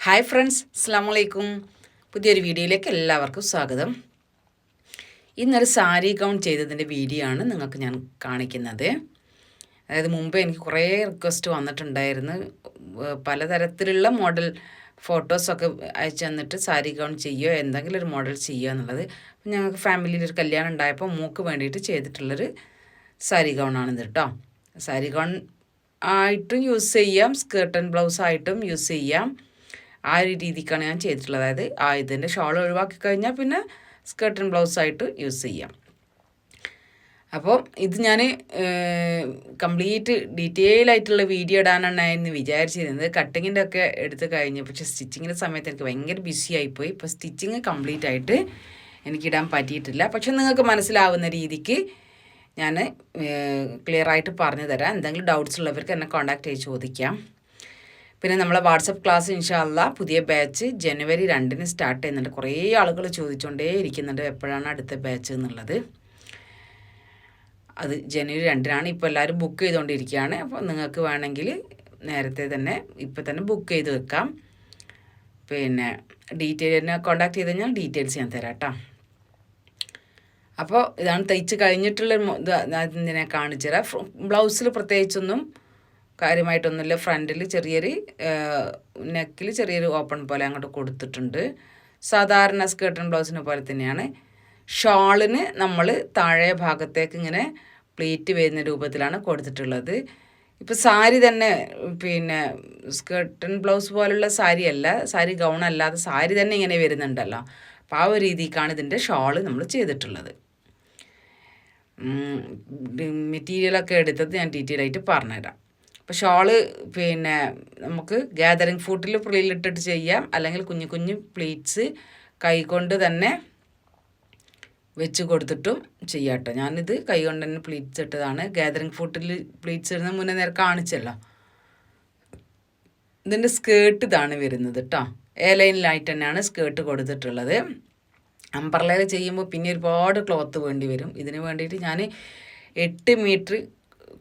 Hi friends, അസ്സലാമു അലൈക്കും. പുതിയൊരു വീഡിയോയിലേക്ക് എല്ലാവർക്കും സ്വാഗതം. ഇന്നൊരു സാരി ഗൗൺ ചെയ്തതിൻ്റെ വീഡിയോ ആണ് നിങ്ങൾക്ക് ഞാൻ കാണിക്കുന്നത്. അതായത് മുമ്പ് എനിക്ക് കുറേ റിക്വസ്റ്റ് വന്നിട്ടുണ്ടായിരുന്നു, പലതരത്തിലുള്ള മോഡൽ ഫോട്ടോസൊക്കെ അയച്ചു തന്നിട്ട് സാരി ഗൗൺ ചെയ്യുമോ, എന്തെങ്കിലും ഒരു മോഡൽ ചെയ്യുക എന്നുള്ളത്. ഞങ്ങൾക്ക് ഫാമിലിയിൽ ഒരു കല്യാണം ഉണ്ടായപ്പോൾ മൂക്ക് വേണ്ടിയിട്ട് ചെയ്തിട്ടുള്ളൊരു സാരി ഗൗണാണിത് കേട്ടോ. സാരി ഗൗൺ ആയിട്ടും യൂസ് ചെയ്യാം, സ്കേർട്ട് ആൻഡ് ബ്ലൗസ് ആയിട്ടും യൂസ് ചെയ്യാം. ആ ഒരു രീതിക്കാണ് ഞാൻ ചെയ്തിട്ടുള്ളത്. അതായത് ഇതിൻ്റെ ഷോൾ ഒഴിവാക്കി കഴിഞ്ഞാൽ പിന്നെ സ്കേർട്ട് ആൻഡ് ബ്ലൗസായിട്ട് യൂസ് ചെയ്യാം. അപ്പോൾ ഇത് ഞാൻ കംപ്ലീറ്റ് ഡീറ്റെയിൽ ആയിട്ടുള്ള വീഡിയോ ഇടാനാണ് ഞാൻ വിചാരിച്ചിരുന്നത്. കട്ടിങ്ങിൻ്റെ ഒക്കെ എടുത്ത് കഴിഞ്ഞു, പക്ഷേ സ്റ്റിച്ചിങ്ങിൻ്റെ സമയത്ത് എനിക്ക് ഭയങ്കര ബിസി ആയിപ്പോയി. ഇപ്പോൾ സ്റ്റിച്ചിങ് കംപ്ലീറ്റ് ആയിട്ട് എനിക്കിടാൻ പറ്റിയിട്ടില്ല. പക്ഷെ നിങ്ങൾക്ക് മനസ്സിലാവുന്ന രീതിക്ക് ഞാൻ ക്ലിയറായിട്ട് പറഞ്ഞു തരാം. എന്തെങ്കിലും ഡൗട്ട്സ് ഉള്ളവർക്ക് എന്നെ കോൺടാക്റ്റ് ചെയ്ത് ചോദിക്കാം. പിന്നെ നമ്മളെ വാട്സപ്പ് ക്ലാസ് ഇൻഷാ അല്ലാഹ് പുതിയ ബാച്ച് ജനുവരി 2-ന് സ്റ്റാർട്ട് ചെയ്യുന്നുണ്ട്. കുറേ ആളുകൾ ചോദിച്ചുകൊണ്ടേ ഇരിക്കുന്നുണ്ട് എപ്പോഴാണ് അടുത്ത ബാച്ച് എന്നുള്ളത്. അത് ജനുവരി 2-നാണ്. ഇപ്പോൾ എല്ലാവരും ബുക്ക് ചെയ്തുകൊണ്ടിരിക്കുകയാണ്. അപ്പോൾ നിങ്ങൾക്ക് വേണമെങ്കിൽ നേരത്തെ തന്നെ ഇപ്പോൾ തന്നെ ബുക്ക് ചെയ്ത് വെക്കാം. പിന്നെ എന്നെ കോൺടാക്ട് ചെയ്ത് കഴിഞ്ഞാൽ ഡീറ്റെയിൽസ് ഞാൻ തരാം കേട്ടോ. അപ്പോൾ ഇതാണ് തയ്ച്ച് കഴിഞ്ഞിട്ടുള്ള ഇതിനെ കാണിച്ചു തരാം. ബ്ലൗസിൽ പ്രത്യേകിച്ചൊന്നും കാര്യമായിട്ടൊന്നുമില്ല. ഫ്രണ്ടിൽ ചെറിയൊരു നെക്കിൽ ചെറിയൊരു ഓപ്പൺ പോലെ അങ്ങോട്ട് കൊടുത്തിട്ടുണ്ട്. സാധാരണ സ്കേർട്ട് ആൻഡ് ബ്ലൗസിനെ പോലെ തന്നെയാണ്. ഷാളിന് നമ്മൾ താഴെ ഭാഗത്തേക്ക് ഇങ്ങനെ പ്ലീറ്റ് വരുന്ന രൂപത്തിലാണ് കൊടുത്തിട്ടുള്ളത്. ഇപ്പോൾ സാരി തന്നെ പിന്നെ സ്കേർട്ട് ആൻഡ് ബ്ലൗസ് പോലുള്ള സാരി അല്ല, സാരി ഗൗൺ അല്ലാതെ സാരി തന്നെ ഇങ്ങനെ വരുന്നുണ്ടല്ലോ. അപ്പോൾ ആ ഒരു രീതിക്കാണ് ഇതിൻ്റെ ഷാള് നമ്മൾ ചെയ്തിട്ടുള്ളത്. മെറ്റീരിയലൊക്കെ എടുത്തത് ഞാൻ ഡീറ്റെയിൽ ആയിട്ട് പറഞ്ഞുതരാം. അപ്പോൾ ഷോള് പിന്നെ നമുക്ക് ഗ്യാതറിങ് ഫൂട്ടിൽ പ്രില്ലിട്ടിട്ട് ചെയ്യാം, അല്ലെങ്കിൽ കുഞ്ഞു കുഞ്ഞു പ്ലീറ്റ്സ് കൈകൊണ്ട് തന്നെ വെച്ച് കൊടുത്തിട്ടും ചെയ്യാം കേട്ടോ. ഞാനിത് കൈകൊണ്ട് തന്നെ പ്ലീറ്റ്സ് ഇട്ടതാണ്. ഗ്യാതറിങ് ഫൂട്ടിൽ പ്ലീറ്റ്സ് ഇടുന്ന മുന്നേ നേരെ കാണിച്ചല്ലോ. ഇതിൻ്റെ സ്കേർട്ട് ഇതാണ് വരുന്നത് കേട്ടോ. ലൈനിലായിട്ട് തന്നെയാണ് സ്കേർട്ട് കൊടുത്തിട്ടുള്ളത്. അംബ്രല്ലയിൽ ചെയ്യുമ്പോൾ പിന്നെ ഒരുപാട് ക്ലോത്ത് വേണ്ടി വരും. ഇതിന് വേണ്ടിയിട്ട് ഞാൻ 8 മീറ്റർ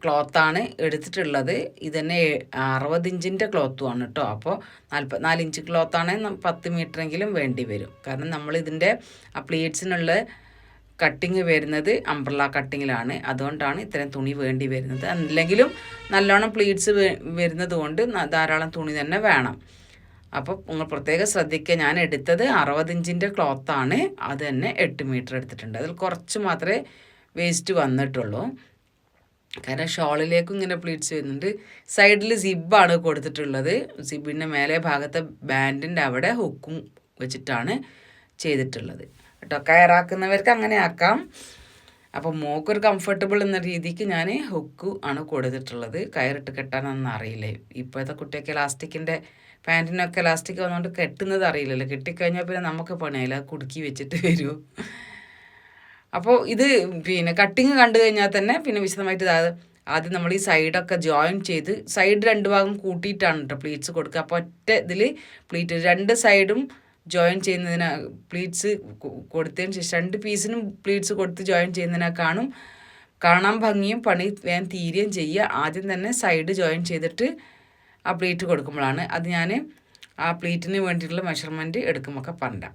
ക്ലോത്താണ് എടുത്തിട്ടുള്ളത്. ഇതന്നെ 60 ഇഞ്ചിൻ്റെ ക്ലോത്തുമാണ് കേട്ടോ. അപ്പോൾ 44 ഇഞ്ച് ക്ലോത്താണെങ്കിൽ 10 മീറ്ററെങ്കിലും വേണ്ടി വരും. കാരണം നമ്മളിതിൻ്റെ ആ പ്ലീറ്റ്സിനുള്ള കട്ടിങ് വരുന്നത് അംബ്രല്ല കട്ടിങ്ങിലാണ്. അതുകൊണ്ടാണ് ഇത്രയും തുണി വേണ്ടി വരുന്നത്. അല്ലെങ്കിലും നല്ലോണം പ്ലീറ്റ്സ് വരുന്നത് കൊണ്ട് ധാരാളം തുണി തന്നെ വേണം. അപ്പോൾ നിങ്ങൾ പ്രത്യേകം ശ്രദ്ധിക്കുക. ഞാൻ എടുത്തത് 60 ഇഞ്ചിൻ്റെ ക്ലോത്താണ്. അത് തന്നെ 8 മീറ്റർ എടുത്തിട്ടുണ്ട്. അതിൽ കുറച്ച് മാത്രമേ വേസ്റ്റ് വന്നിട്ടുള്ളൂ. കാരണം ഷോളിലേക്കും ഇങ്ങനെ പ്ലീറ്റ്സ് വരുന്നുണ്ട്. സൈഡിൽ സിബാണ് കൊടുത്തിട്ടുള്ളത്. സിബിൻ്റെ മേലെ ഭാഗത്തെ ബാൻഡിൻ്റെ അവിടെ ഹുക്കും വെച്ചിട്ടാണ് ചെയ്തിട്ടുള്ളത് കേട്ടോ. കയറാക്കുന്നവർക്ക് അങ്ങനെ ആക്കാം. അപ്പോൾ മോക്കൊരു കംഫർട്ടബിൾ എന്ന രീതിക്ക് ഞാൻ ഹുക്ക് ആണ് കൊടുത്തിട്ടുള്ളത്. കയറിട്ട് കെട്ടാനൊന്നും അറിയില്ല. ഇപ്പോഴത്തെ കുട്ടിയൊക്കെ ഇലാസ്റ്റിക്കിൻ്റെ പാൻറ്റിനൊക്കെ ഇലാസ്റ്റിക് വന്നുകൊണ്ട് കെട്ടുന്നത് അറിയില്ലല്ലോ. കെട്ടിക്കഴിഞ്ഞാൽ പിന്നെ നമുക്ക് പണിയില്ല, കുടുക്കി വെച്ചിട്ട് വരൂ. അപ്പോൾ ഇത് പിന്നെ കട്ടിങ് കണ്ടു കഴിഞ്ഞാൽ തന്നെ പിന്നെ വിശദമായിട്ട് ആദ്യം നമ്മൾ ഈ സൈഡൊക്കെ ജോയിൻ ചെയ്ത് സൈഡ് 2 ഭാഗം കൂട്ടിയിട്ടാണ് കേട്ടോ പ്ലീറ്റ്സ് കൊടുക്കുക. അപ്പോൾ ഒറ്റ ഇതിൽ പ്ലീറ്റ് 2 സൈഡും ജോയിൻ ചെയ്യുന്നതിന് പ്ലീറ്റ്സ് കൊടുത്തതിന് ശേഷം 2 പീസിനും പ്ലീറ്റ്സ് കൊടുത്ത് ജോയിൻ കാണാൻ ഭംഗിയും പണി വേഗം തീരുകയും ചെയ്യുക. ആദ്യം തന്നെ സൈഡ് ജോയിൻ ചെയ്തിട്ട് ആ പ്ലീറ്റ് കൊടുക്കുമ്പോഴാണ്. അത് ഞാൻ ആ പ്ലീറ്റിന് വേണ്ടിയിട്ടുള്ള മെഷർമെൻറ്റ് എടുക്കുമ്പോൾ പറഞ്ഞിടാം.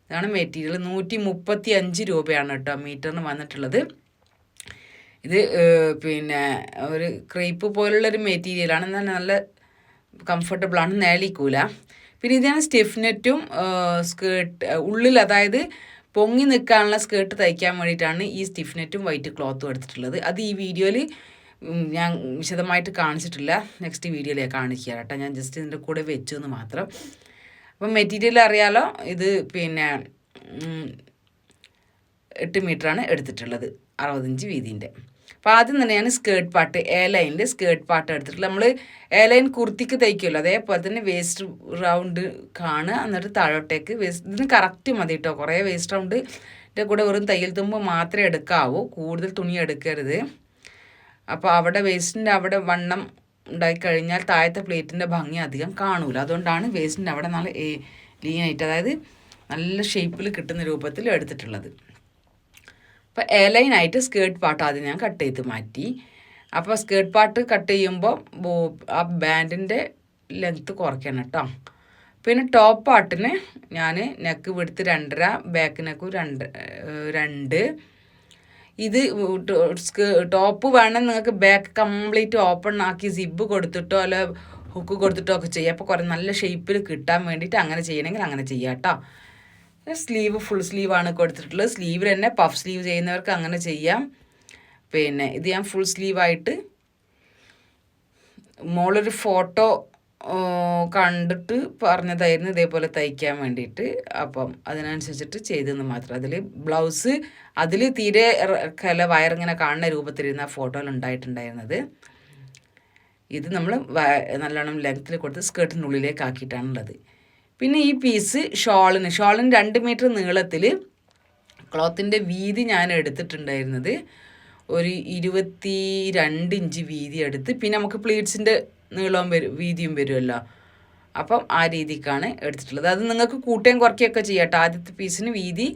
ഇതാണ് മെറ്റീരിയൽ. 135 രൂപയാണ് കേട്ടോ മീറ്ററിന് വന്നിട്ടുള്ളത്. ഇത് പിന്നെ ഒരു ക്രേപ്പ് പോലുള്ളൊരു മെറ്റീരിയലാണ്. എന്നാൽ നല്ല കംഫർട്ടബിളാണ്, നേളിക്കൂല. പിന്നെ ഇതാണ് സ്റ്റിഫ്നെറ്റും സ്കേർട്ട് ഉള്ളിൽ, അതായത് പൊങ്ങി നിൽക്കാനുള്ള സ്കേർട്ട് തയ്ക്കാൻ വേണ്ടിയിട്ടാണ് ഈ സ്റ്റിഫ്നെറ്റും വൈറ്റ് ക്ലോത്തും എടുത്തിട്ടുള്ളത്. അത് ഈ വീഡിയോയിൽ ഞാൻ വിശദമായിട്ട് കാണിച്ചിട്ടില്ല. നെക്സ്റ്റ് വീഡിയോയിൽ കാണിക്കുക കേട്ടോ. ഞാൻ ജസ്റ്റ് ഇതിൻ്റെ കൂടെ വെച്ചു എന്ന് മാത്രം. അപ്പം മെറ്റീരിയൽ അറിയാലോ. ഇത് പിന്നെ 8 മീറ്ററാണ് എടുത്തിട്ടുള്ളത്, 60 ഇഞ്ച് വീതിൻ്റെ. അപ്പോൾ ആദ്യം തന്നെ ഞാൻ സ്കേർട്ട് പാർട്ട് ലൈനിൽ സ്കേർട്ട് പാർട്ട് എടുത്തിട്ടുള്ളത്. നമ്മൾ ലൈൻ കുർത്തിക്ക് തയ്ക്കുമല്ലോ, അതേപോലെ തന്നെ വേസ്റ്റ് റൗണ്ട് കാണുക, എന്നിട്ട് താഴോട്ടേക്ക് വേസ്റ്റ്. ഇതിന് കറക്റ്റ് മതി കേട്ടോ. കുറേ വേസ്റ്റ് റൗണ്ടിൻ്റെ കൂടെ വെറും തയ്യൽ തുമ്പ് മാത്രമേ എടുക്കാവൂ, കൂടുതൽ തുണി എടുക്കരുത്. അപ്പോൾ അവിടെ വേസ്റ്റിൻ്റെ അവിടെ വണ്ണം ഉണ്ടായിക്കഴിഞ്ഞാൽ താഴത്തെ പ്ലേറ്റിൻ്റെ ഭംഗി അധികം കാണൂല. അതുകൊണ്ടാണ് വേസ്റ്റിൻ്റെ അവിടെ നല്ല ലീനായിട്ട്, അതായത് നല്ല ഷേപ്പിൽ കിട്ടുന്ന രൂപത്തിൽ എടുത്തിട്ടുള്ളത്. അപ്പോൾ ലൈനായിട്ട് സ്കേർട്ട് പാർട്ട് ആദ്യം ഞാൻ കട്ട് ചെയ്ത് മാറ്റി. അപ്പോൾ സ്കേർട്ട് പാർട്ട് കട്ട് ചെയ്യുമ്പോൾ ആ ബാൻഡിൻ്റെ ലെങ്ത്ത് കുറയ്ക്കണം കേട്ടോ. പിന്നെ ടോപ്പ് പാർട്ടിന് ഞാൻ നെക്ക് വിടുത്ത് 2.5, ബാക്ക് നെക്ക് 2. ഇത് ടോപ്പ് വേണം നിങ്ങൾക്ക് ബാക്ക് കംപ്ലീറ്റ് ഓപ്പൺ ആക്കി സിബ് കൊടുത്തിട്ടോ അല്ല ഹുക്ക് കൊടുത്തിട്ടോ ഒക്കെ ചെയ്യാം. അപ്പോൾ കുറേ നല്ല ഷേപ്പിൽ കിട്ടാൻ വേണ്ടിയിട്ട് അങ്ങനെ ചെയ്യണമെങ്കിൽ അങ്ങനെ ചെയ്യാം കേട്ടോ. സ്ലീവ് ഫുൾ സ്ലീവാണ് കൊടുത്തിട്ടുള്ളത്. സ്ലീവിൽ തന്നെ പഫ് സ്ലീവ് ചെയ്യുന്നവർക്ക് അങ്ങനെ ചെയ്യാം. പിന്നെ ഇത് ഞാൻ ഫുൾ സ്ലീവായിട്ട് മോളൊരു ഫോട്ടോ കണ്ടിട്ട് പറഞ്ഞതായിരുന്നു ഇതേപോലെ തയ്ക്കാൻ വേണ്ടിയിട്ട്. അപ്പം അതിനനുസരിച്ചിട്ട് ചെയ്തെന്ന് മാത്രം. അതിൽ ബ്ലൗസ് അതിൽ തീരെ വയറിങ്ങനെ കാണുന്ന രൂപത്തിലിരുന്ന ഫോട്ടോയിൽ ഉണ്ടായിട്ടുണ്ടായിരുന്നത്. ഇത് നമ്മൾ നല്ലോണം ലെങ്ത്തിൽ കൊടുത്ത് സ്കേർട്ടിൻ്റെ ഉള്ളിലേക്ക് ആക്കിയിട്ടാണുള്ളത്. പിന്നെ ഈ പീസ് ഷോളിന് 2 മീറ്റർ നീളത്തിൽ ക്ലോത്തിൻ്റെ വീതി ഞാൻ എടുത്തിട്ടുണ്ടായിരുന്നത് ഒരു 22 ഇഞ്ച് വീതി എടുത്ത്, പിന്നെ നമുക്ക് പ്ലീറ്റ്സിൻ്റെ നീളവും വീതിയും വരുമല്ലോ, അപ്പം ആ രീതിക്കാണ് എടുത്തിട്ടുള്ളത്. അത് നിങ്ങൾക്ക് കൂട്ടുകയും കുറയ്ക്കുകയൊക്കെ ചെയ്യാം കേട്ടോ. ആദ്യത്തെ പീസിന് വീതി.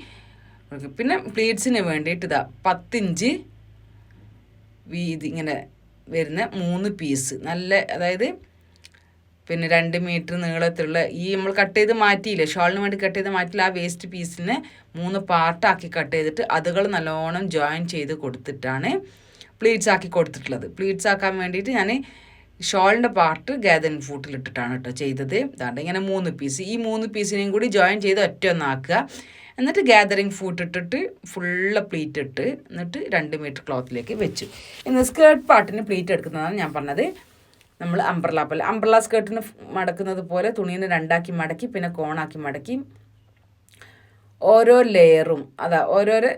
പിന്നെ പ്ലീറ്റ്സിന് വേണ്ടിയിട്ട് 10 ഇഞ്ച് വീതി ഇങ്ങനെ വരുന്ന 3 പീസ് നല്ല, അതായത് പിന്നെ 2 മീറ്റർ നീളത്തിലുള്ള ഈ നമ്മൾ കട്ട് ചെയ്ത് മാറ്റിയില്ലേ, ഷോളിന് വേണ്ടി കട്ട് ചെയ്ത് മാറ്റിയില്ല, ആ വേസ്റ്റ് പീസിനെ 3 പാർട്ടാക്കി കട്ട് ചെയ്തിട്ട് അതുകൾ നല്ലോണം ജോയിൻ ചെയ്ത് കൊടുത്തിട്ടാണ് പ്ലീറ്റ്സ് ആക്കി കൊടുത്തിട്ടുള്ളത്. പ്ലീറ്റ്സ് ആക്കാൻ വേണ്ടിയിട്ട് ഞാൻ ഷോളിൻ്റെ പാർട്ട് ഗാദറിംഗ് ഫൂട്ടിലിട്ടിട്ടാണ് കേട്ടോ ചെയ്തത്. അതാണ്ട് ഇങ്ങനെ 3 പീസ്, ഈ 3 പീസിനെയും കൂടി ജോയിൻ ചെയ്ത് ഒറ്റ ഒന്നാക്കുക. എന്നിട്ട് ഗാദറിംഗ് ഫൂട്ട് ഇട്ടിട്ട് ഫുള്ള് പ്ലീറ്റ് ഇട്ട് എന്നിട്ട് 2 മീറ്റർ ക്ലോത്തിലേക്ക് വെച്ചു. ഇന്ന് സ്കേർട്ട് പാർട്ടിന് പ്ലീറ്റ് എടുക്കുന്നതാണ് ഞാൻ പറഞ്ഞത്. നമ്മൾ അംബ്രല സ്കേർട്ടിന് മടക്കുന്നത് പോലെ തുണീനെ 2ആക്കി മടക്കി പിന്നെ കോണാക്കി മടക്കി ഓരോ ലെയറും ഓരോരോ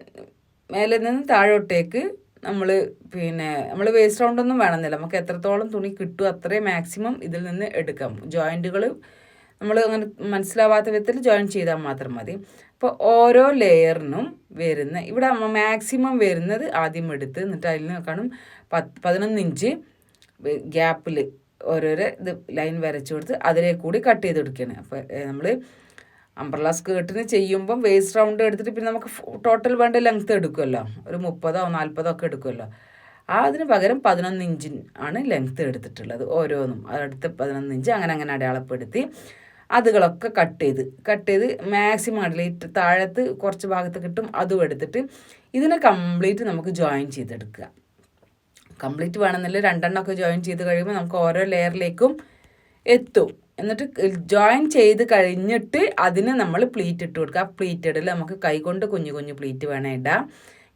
മേലെ നിന്ന് താഴോട്ടേക്ക് നമ്മൾ വേസ്റ്റ് റൗണ്ടൊന്നും വേണമെന്നില്ല. നമുക്ക് എത്രത്തോളം തുണി കിട്ടും അത്രയും മാക്സിമം ഇതിൽ നിന്ന് എടുക്കാം. ജോയിൻറ്റുകൾ നമ്മൾ അങ്ങനെ മനസ്സിലാവാത്ത വിധത്തിൽ ജോയിൻ ചെയ്താൽ മാത്രം മതി. അപ്പോൾ ഓരോ ലെയറിനും വരുന്ന ഇവിടെ മാക്സിമം വരുന്നത് ആദ്യം എടുത്ത് എന്നിട്ട് അതിൽ നിന്ന് കാണും 11 ഇഞ്ച് ഗ്യാപ്പിൽ ഓരോരോ ഇത് ലൈൻ വരച്ചു കൊടുത്ത് അതിലേക്ക് കൂടി കട്ട് ചെയ്ത് കൊടുക്കുകയാണ്. അപ്പോൾ നമ്മൾ അംബ്രല സ്കേർട്ടിന് ചെയ്യുമ്പം വേസ്റ്റ് റൗണ്ട് എടുത്തിട്ട് പിന്നെ നമുക്ക് ടോട്ടൽ വേണ്ട ലെങ്ത്ത് എടുക്കുമല്ലോ, ഒരു 30 40 ഒക്കെ എടുക്കുമല്ലോ. അതിന് പകരം 11 ഇഞ്ച് ആണ് ലെങ്ത്ത് എടുത്തിട്ടുള്ളത് ഓരോന്നും. അടുത്ത 11 ഇഞ്ച് അങ്ങനെ അടയാളപ്പെടുത്തി അതുകളൊക്കെ കട്ട് ചെയ്ത് മാക്സിമം അടിയിലിട്ട് താഴത്ത് കുറച്ച് ഭാഗത്ത് കിട്ടും അതും എടുത്തിട്ട് ഇതിനെ കംപ്ലീറ്റ് നമുക്ക് ജോയിൻ ചെയ്തെടുക്കുക. കംപ്ലീറ്റ് വേണമെന്നില്ല, 2 ജോയിൻ ചെയ്ത് കഴിയുമ്പോൾ നമുക്ക് ഓരോ ലെയറിലേക്കും എത്തും. എന്നിട്ട് ജോയിൻ ചെയ്ത് കഴിഞ്ഞിട്ട് അതിന് നമ്മൾ പ്ലീറ്റ് ഇട്ട് കൊടുക്കുക. ആ പ്ലീറ്റ് ഇടൽ നമുക്ക് കൈകൊണ്ട് കുഞ്ഞു പ്ലീറ്റ് വേണേൽ ഇടാം,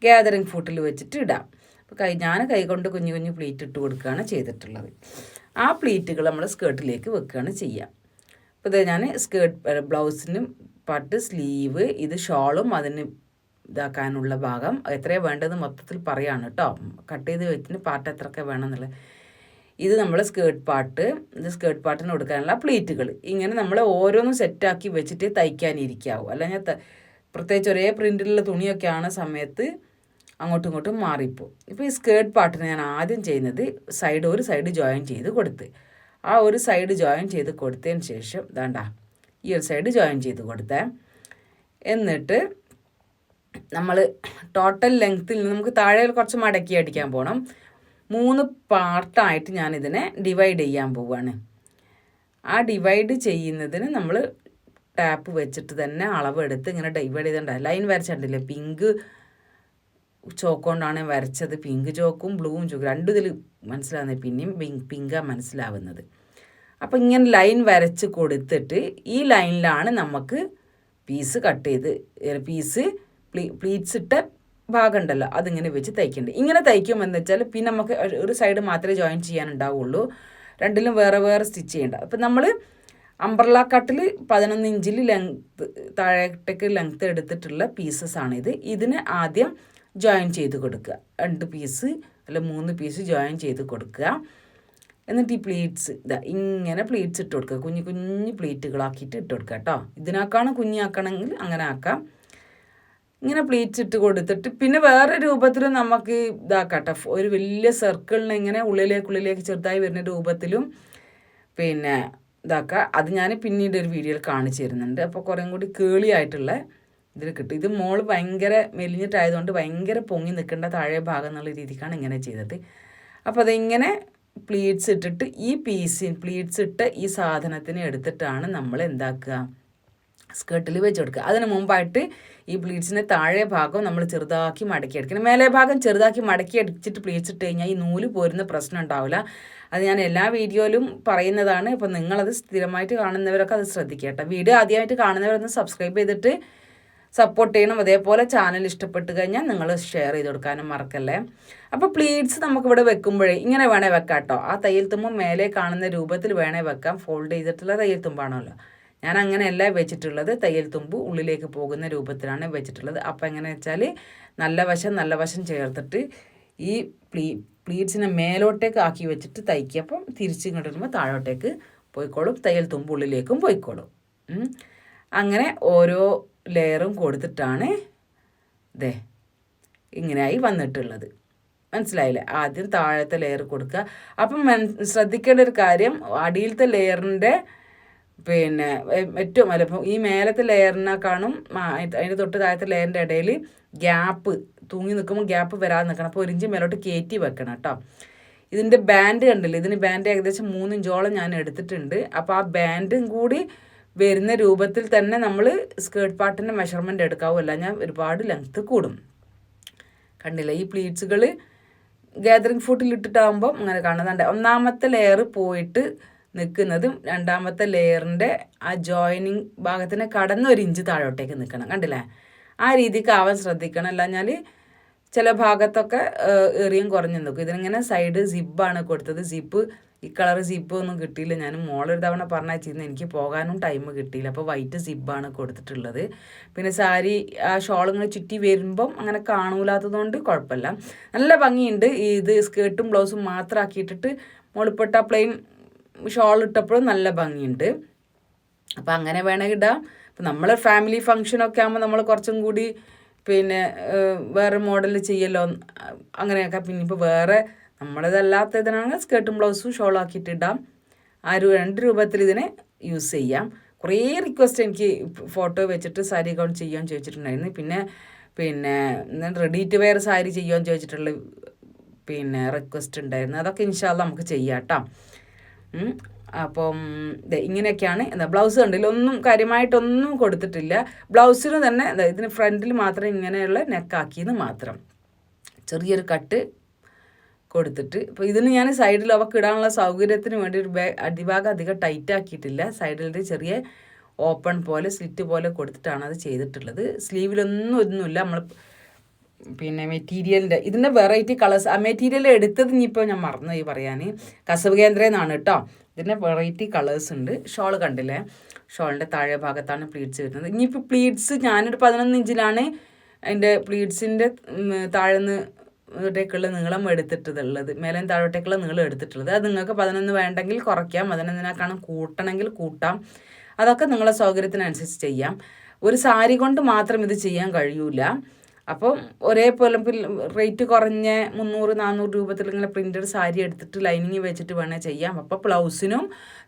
ഗാദറിംഗ് ഫൂട്ടിൽ വെച്ചിട്ട് ഇടാം. അപ്പോൾ ഞാൻ കൈകൊണ്ട് കുഞ്ഞു പ്ലീറ്റ് ഇട്ട് കൊടുക്കുകയാണ് ചെയ്തിട്ടുള്ളത്. ആ പ്ലീറ്റുകൾ നമ്മൾ സ്കേർട്ടിലേക്ക് വെക്കുകയാണ് ചെയ്യുക. അപ്പോൾ ഇത് ഞാൻ ബ്ലൗസിന് പാർട്ട് സ്ലീവ്, ഇത് ഷോളും അതിന് ഇതാക്കാനുള്ള ഭാഗം എത്രയാണ് വേണ്ടത് മൊത്തത്തിൽ പറയാണ് കേട്ടോ. കട്ട് ചെയ്ത് വെച്ചിട്ട് പാർട്ട് എത്രയൊക്കെ വേണമെന്നുള്ളത്. ഇത് നമ്മൾ സ്കേർട്ട് പാർട്ടിന് കൊടുക്കാനുള്ള പ്ലീറ്റുകൾ. ഇങ്ങനെ നമ്മൾ ഓരോന്നും സെറ്റാക്കി വെച്ചിട്ട് തയ്ക്കാനിരിക്കാവും. അല്ലെങ്കിൽ പ്രത്യേകിച്ച് ഒരേ പ്രിൻറ്റിലുള്ള തുണിയൊക്കെയാണ് സമയത്ത് അങ്ങോട്ടും ഇങ്ങോട്ടും മാറിപ്പോവും. ഇപ്പോൾ ഈ സ്കേർട്ട് പാർട്ടിന് ഞാൻ ആദ്യം ചെയ്യുന്നത് ഒരു സൈഡ് ജോയിൻ ചെയ്ത് കൊടുത്ത്, ആ ഒരു സൈഡ് ജോയിൻ ചെയ്ത് കൊടുത്തതിന് ശേഷം ഈ ഒരു സൈഡ് ജോയിൻ ചെയ്ത് കൊടുത്തേ. എന്നിട്ട് നമ്മൾ ടോട്ടൽ ലെങ്ത്തിൽ നമുക്ക് താഴെ കുറച്ച് മടക്കി അടിക്കാൻ പോകണം. 3 പാർട്ടായിട്ട് ഞാനിതിനെ ഡിവൈഡ് ചെയ്യാൻ പോവുകയാണ്. ആ ഡിവൈഡ് ചെയ്യുന്നതിന് നമ്മൾ ടാപ്പ് വെച്ചിട്ട് തന്നെ അളവെടുത്ത് ഇങ്ങനെ ഡിവൈഡ് ചെയ്തിട്ടുണ്ട്. ലൈൻ വരച്ചിട്ടില്ലേ, പിങ്ക് ചോക്ക് കൊണ്ടാണ് വരച്ചത്. പിങ്ക് ചോക്കും ബ്ലൂവും ചോക്കും രണ്ടും ഇതിൽ മനസ്സിലാവുന്നത്, പിന്നെയും പിങ്കാണ് മനസ്സിലാവുന്നത്. അപ്പോൾ ഇങ്ങനെ ലൈൻ വരച്ച് കൊടുത്തിട്ട് ഈ ലൈനിലാണ് നമുക്ക് പ്ലീറ്റ്സ് ഇട്ട ഭാഗം ഉണ്ടല്ലോ അതിങ്ങനെ വെച്ച് തയ്ക്കേണ്ടത്. ഇങ്ങനെ തയ്ക്കുമെന്ന് വെച്ചാൽ പിന്നെ നമുക്ക് ഒരു സൈഡ് മാത്രമേ ജോയിൻ ചെയ്യാനുണ്ടാവുള്ളൂ, രണ്ടിലും വേറെ സ്റ്റിച്ച് ചെയ്യേണ്ട. അപ്പം നമ്മൾ അംബ്രല കട്ടിൽ 11 ഇഞ്ചിൽ താഴേക്ക് ലെങ്ത്ത് എടുത്തിട്ടുള്ള പീസസാണിത്. ഇതിന് ആദ്യം ജോയിൻ ചെയ്ത് കൊടുക്കുക. 2 പീസ് അല്ല 3 പീസ് ജോയിൻ ചെയ്ത് കൊടുക്കുക. എന്നിട്ട് ഈ പ്ലീറ്റ്സ് ഇങ്ങനെ പ്ലീറ്റ്സ് ഇട്ട് കൊടുക്കുക. കുഞ്ഞു പ്ലീറ്റുകളാക്കിയിട്ട് ഇട്ട് കൊടുക്കുക കേട്ടോ. ഇതിനാക്കാണ് കുഞ്ഞാക്കണമെങ്കിൽ അങ്ങനെ ആക്കാം. ഇങ്ങനെ പ്ലീറ്റ്സ് ഇട്ട് കൊടുത്തിട്ട് പിന്നെ വേറെ രൂപത്തിലും നമുക്ക് ഇതാക്കട്ടെ. ഒരു വലിയ സർക്കിളിന് ഇങ്ങനെ ഉള്ളിലേക്ക് ചെറുതായി വരുന്ന രൂപത്തിലും പിന്നെ ഇതാക്കുക. അത് ഞാൻ പിന്നീട് ഒരു വീഡിയോയിൽ കാണിച്ചു തരുന്നുണ്ട്. അപ്പോൾ കുറേ കൂടി കേളിയായിട്ടുള്ള ഇതിൽ കിട്ടും. ഇത് മോള് ഭയങ്കര മെലിഞ്ഞിട്ടായതുകൊണ്ട് ഭയങ്കര പൊങ്ങി നിൽക്കേണ്ട താഴെ ഭാഗം എന്നുള്ള രീതിക്കാണ് ഇങ്ങനെ ചെയ്തത്. അപ്പോൾ അതിങ്ങനെ പ്ലീറ്റ്സ് ഇട്ടിട്ട് ഈ പ്ലീറ്റ്സ് ഇട്ട് ഈ സാധനത്തിന് എടുത്തിട്ടാണ് നമ്മൾ എന്താക്കുക, സ്കേർട്ടിൽ വെച്ച് കൊടുക്കുക. അതിന് മുമ്പായിട്ട് ഈ പ്ലീറ്റ്സിൻ്റെ താഴെ ഭാഗം നമ്മൾ ചെറുതാക്കി മടക്കി എടുക്കണം. മേലെ ഭാഗം ചെറുതാക്കി മടക്കി അടിച്ചിട്ട് പ്ലീറ്റ്സ് ഇട്ട് കഴിഞ്ഞാൽ ഈ നൂല് പോരുന്ന പ്രശ്നം ഉണ്ടാവില്ല. അത് ഞാൻ എല്ലാ വീഡിയോയിലും പറയുന്നതാണ്. അപ്പോൾ നിങ്ങളത് സ്ഥിരമായിട്ട് കാണുന്നവരൊക്കെ അത് ശ്രദ്ധിക്കുക കേട്ടോ. വീഡിയോ ആദ്യമായിട്ട് കാണുന്നവരൊന്ന് സബ്സ്ക്രൈബ് ചെയ്തിട്ട് സപ്പോർട്ട് ചെയ്യണം. അതേപോലെ ചാനൽ ഇഷ്ടപ്പെട്ട് കഴിഞ്ഞാൽ നിങ്ങൾ ഷെയർ ചെയ്ത് കൊടുക്കാനും മറക്കല്ലേ. അപ്പോൾ പ്ലീറ്റ്സ് നമുക്കിവിടെ വെക്കുമ്പോഴേ ഇങ്ങനെ വേണേൽ വെക്കാം കേട്ടോ. ആ തയ്യൽ തുമ്പ് മേലെ കാണുന്ന രൂപത്തിൽ വേണേൽ വെക്കാം. ഫോൾഡ് ചെയ്തിട്ടുള്ള തയ്യൽ തുമ്പാണല്ലോ. ഞാൻ അങ്ങനെയല്ല വെച്ചിട്ടുള്ളത്, തയ്യൽ തുമ്പ് ഉള്ളിലേക്ക് പോകുന്ന രൂപത്തിലാണ് വെച്ചിട്ടുള്ളത്. അപ്പോൾ എങ്ങനെ വെച്ചാൽ നല്ല വശം ചേർത്തിട്ട് ഈ പ്ലീറ്റ്സിനെ മേലോട്ടേക്ക് ആക്കി വെച്ചിട്ട് തയ്ക്കുക. അപ്പം തിരിച്ച് ഇങ്ങോട്ട് വരുമ്പോൾ താഴോട്ടേക്ക് പോയിക്കോളും, തയ്യൽ തുമ്പ് ഉള്ളിലേക്കും പോയിക്കോളും. അങ്ങനെ ഓരോ ലെയറും കൊടുത്തിട്ടാണ് ദേ ഇങ്ങനെയായി വന്നിട്ടുള്ളത്. മനസ്സിലായില്ലേ? ആദ്യം താഴത്തെ ലെയർ കൊടുക്കുക. അപ്പം ശ്രദ്ധിക്കേണ്ട ഒരു കാര്യം, അടിയിലത്തെ ലെയറിൻ്റെ പിന്നെ ഏറ്റവും അല്ല ഇപ്പം ഈ മേലത്തെ ലെയറിനെക്കാളും അതിൻ്റെ തൊട്ട് താഴത്തെ ലെയറിൻ്റെ ഇടയിൽ ഗ്യാപ്പ് തൂങ്ങി നിൽക്കുമ്പോൾ ഗ്യാപ്പ് വരാതെ നിൽക്കണം. അപ്പോൾ 1 ഇഞ്ച് മേലോട്ട് കയറ്റി വെക്കണം കേട്ടോ. ഇതിൻ്റെ ബാൻഡ് കണ്ടില്ലേ, ഇതിന് ബാൻഡ് ഏകദേശം 3 ഇഞ്ചോളം ഞാൻ എടുത്തിട്ടുണ്ട്. അപ്പോൾ ആ ബാൻഡും കൂടി വരുന്ന രൂപത്തിൽ തന്നെ നമ്മൾ സ്കേർട്ട് പാർട്ടിൻ്റെ മെഷർമെൻറ്റ് എടുക്കാവുമല്ല, ഞാൻ ഒരുപാട് ലെങ്ത്ത് കൂടും. കണ്ടില്ല, ഈ പ്ലീറ്റ്സുകൾ ഗാദറിങ് ഫുട്ടിൽ ഇട്ടിട്ടാകുമ്പോൾ അങ്ങനെ കാണുന്നുണ്ട്. ഒന്നാമത്തെ ലെയർ പോയിട്ട് നിൽക്കുന്നതും രണ്ടാമത്തെ ലെയറിൻ്റെ ആ ജോയിനിങ് ഭാഗത്തിന് കടന്ന് 1 ഇഞ്ച് താഴോട്ടേക്ക് നിൽക്കണം. കണ്ടില്ലേ? ആ രീതിക്ക് ആവാൻ ശ്രദ്ധിക്കണം. അല്ലാഞ്ഞാൽ ചില ഭാഗത്തൊക്കെ എറിയും കുറഞ്ഞു നിൽക്കും. ഇതിനിങ്ങനെ സൈഡ് സിബ്ബാണ് കൊടുത്തത്. ഈ കളർ സിബ്ബ് ഒന്നും കിട്ടിയില്ല. ഞാൻ മോളൊരു തവണ പറഞ്ഞിരുന്നു, എനിക്ക് പോകാനും ടൈം കിട്ടിയില്ല. അപ്പോൾ വൈറ്റ് സിബ്ബാണ് കൊടുത്തിട്ടുള്ളത്. പിന്നെ സാരി ആ ഷോൾ ഇങ്ങനെ ചുറ്റി വരുമ്പം അങ്ങനെ കാണൂലാത്തതുകൊണ്ട് കുഴപ്പമില്ല, നല്ല ഭംഗിയുണ്ട്. ഇത് സ്കേർട്ടും ബ്ലൗസും മാത്രം ആക്കിയിട്ടിട്ട് മുകളിൽപ്പെട്ട പ്ലെയിൻ ഷോൾ ഇട്ടപ്പോഴും നല്ല ഭംഗിയുണ്ട്. അപ്പം അങ്ങനെ വേണമെങ്കിൽ ഇടാം. ഇപ്പം നമ്മൾ ഫാമിലി ഫങ്ഷനൊക്കെ ആകുമ്പോൾ നമ്മൾ കുറച്ചും കൂടി പിന്നെ വേറെ മോഡൽ ചെയ്യല്ലോ, അങ്ങനെയൊക്കെ. പിന്നെ ഇപ്പോൾ വേറെ നമ്മളതല്ലാത്ത ഇതിനാണെങ്കിൽ സ്കേർട്ടും ബ്ലൗസും ഷോളും ആക്കിയിട്ട് ഇടാം. ആ 2 രൂപത്തിൽ ഇതിനെ യൂസ് ചെയ്യാം. കുറേ റിക്വസ്റ്റ് എനിക്ക് ഫോട്ടോ വെച്ചിട്ട് സാരി ഗൗൺ ചെയ്യാൻ ചോദിച്ചിട്ടുണ്ടായിരുന്നു. പിന്നെ റെഡി ടു വെയർ സാരി ചെയ്യാൻ ചോദിച്ചിട്ടുള്ള റിക്വസ്റ്റ് ഉണ്ടായിരുന്നു. അതൊക്കെ ഇൻഷാല്ല നമുക്ക് ചെയ്യാം കേട്ടോ. അപ്പം ഇങ്ങനെയൊക്കെയാണ്. ബ്ലൗസ് കണ്ടില്ല, ഒന്നും കാര്യമായിട്ടൊന്നും കൊടുത്തിട്ടില്ല. ബ്ലൗസിന് തന്നെ ഇതിന് ഫ്രണ്ടിൽ മാത്രം ഇങ്ങനെയുള്ള നെക്കാക്കിയെന്ന് മാത്രം ചെറിയൊരു കട്ട് കൊടുത്തിട്ട്. അപ്പോൾ ഇതിന് ഞാൻ സൈഡിൽ അവർക്ക് ഇടാനുള്ള സൗകര്യത്തിന് വേണ്ടി ഒരു അടിഭാഗം അധികം ടൈറ്റ് ആക്കിയിട്ടില്ല. സൈഡിൽ ചെറിയ ഓപ്പൺ പോലെ സ്ലിറ്റ് പോലെ കൊടുത്തിട്ടാണ് അത് ചെയ്തിട്ടുള്ളത്. സ്ലീവിലൊന്നുമില്ല. നമ്മൾ മെറ്റീരിയലിൻ്റെ ഇതിൻ്റെ വെറൈറ്റി കളേഴ്സ്, ആ മെറ്റീരിയൽ എടുത്തത് ഇനിയിപ്പോൾ ഞാൻ മറന്നുപോയി പറയാൻ, കസവ് കേന്ദ്രയെന്നാണ് കേട്ടോ. ഇതിൻ്റെ വെറൈറ്റി കളേഴ്സ് ഉണ്ട്. ഷോൾ കണ്ടില്ലേ, ഷോളിൻ്റെ താഴെ ഭാഗത്താണ് പ്ലീറ്റ്സ് വരുന്നത്. ഇനിയിപ്പോൾ പ്ലീറ്റ്സ് ഞാനൊരു 11 ഇഞ്ചിലാണ് അതിൻ്റെ പ്ലീറ്റ്സിൻ്റെ താഴെന്ന് ട്ടേക്കുള്ള നീളം എടുത്തിട്ടുള്ളത്, മേലേം താഴോട്ടേക്കുള്ള നീളം എടുത്തിട്ടുള്ളത്. അത് നിങ്ങൾക്ക് 11 വേണ്ടെങ്കിൽ കുറയ്ക്കാം, 11 കൂട്ടണമെങ്കിൽ കൂട്ടാം. അതൊക്കെ നിങ്ങളെ സൗകര്യത്തിനനുസരിച്ച് ചെയ്യാം. ഒരു സാരി കൊണ്ട് മാത്രം ഇത് ചെയ്യാൻ കഴിയൂല. അപ്പം ഒരേപോലെ റേറ്റ് കുറഞ്ഞ 300-400 രൂപത്തിൽ ഇങ്ങനെ പ്രിൻറ്റഡ് സാരി എടുത്തിട്ട് ലൈനിങ് വെച്ചിട്ട് വേണേൽ ചെയ്യാം. അപ്പോൾ ബ്ലൗസിനും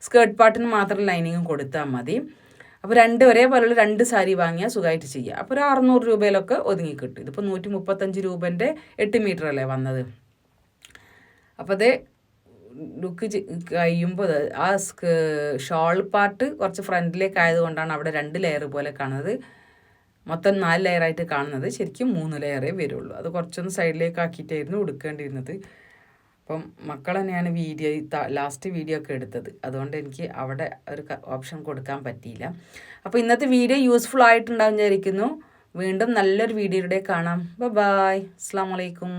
സ്കേർട്ട് പാർട്ടിനും മാത്രം ലൈനിങ്ങും കൊടുത്താൽ മതി. അപ്പോൾ ഒരേപോലെയുള്ള 2 സാരി വാങ്ങിയാൽ സുഖമായിട്ട് ചെയ്യാം. അപ്പോൾ ഒരു 600 രൂപയിലൊക്കെ ഒതുങ്ങി കിട്ടും. ഇതിപ്പോൾ 135 രൂപൻ്റെ 8 മീറ്റർ അല്ലേ വന്നത്. അപ്പോൾ അത് ലുക്ക് കഴിയുമ്പോൾ ആ ഷോൾ പാർട്ട് കുറച്ച് ഫ്രണ്ടിലേക്ക് ആയതുകൊണ്ടാണ് അവിടെ 2 ലെയർ പോലെ കാണുന്നത്. മൊത്തം 4 ലെയറായിട്ട് കാണുന്നത്. ശരിക്കും 3 ലെയറേ വരുള്ളൂ. അത് കുറച്ചൊന്ന് സൈഡിലേക്ക് ആക്കിയിട്ടായിരുന്നു ഉടുക്കേണ്ടിയിരുന്നത്. അപ്പം മക്കൾ തന്നെയാണ് ലാസ്റ്റ് വീഡിയോ ഒക്കെ എടുത്തത്. അതുകൊണ്ട് എനിക്ക് അവിടെ ഒരു ഓപ്ഷൻ കൊടുക്കാൻ പറ്റിയില്ല. അപ്പോൾ ഇന്നത്തെ വീഡിയോ യൂസ്ഫുൾ ആയിട്ടുണ്ടാകും വിചാരിക്കുന്നു. വീണ്ടും നല്ലൊരു വീഡിയോയുടെ കാണാം. ബൈ. അസ്സലാമു അലൈക്കും.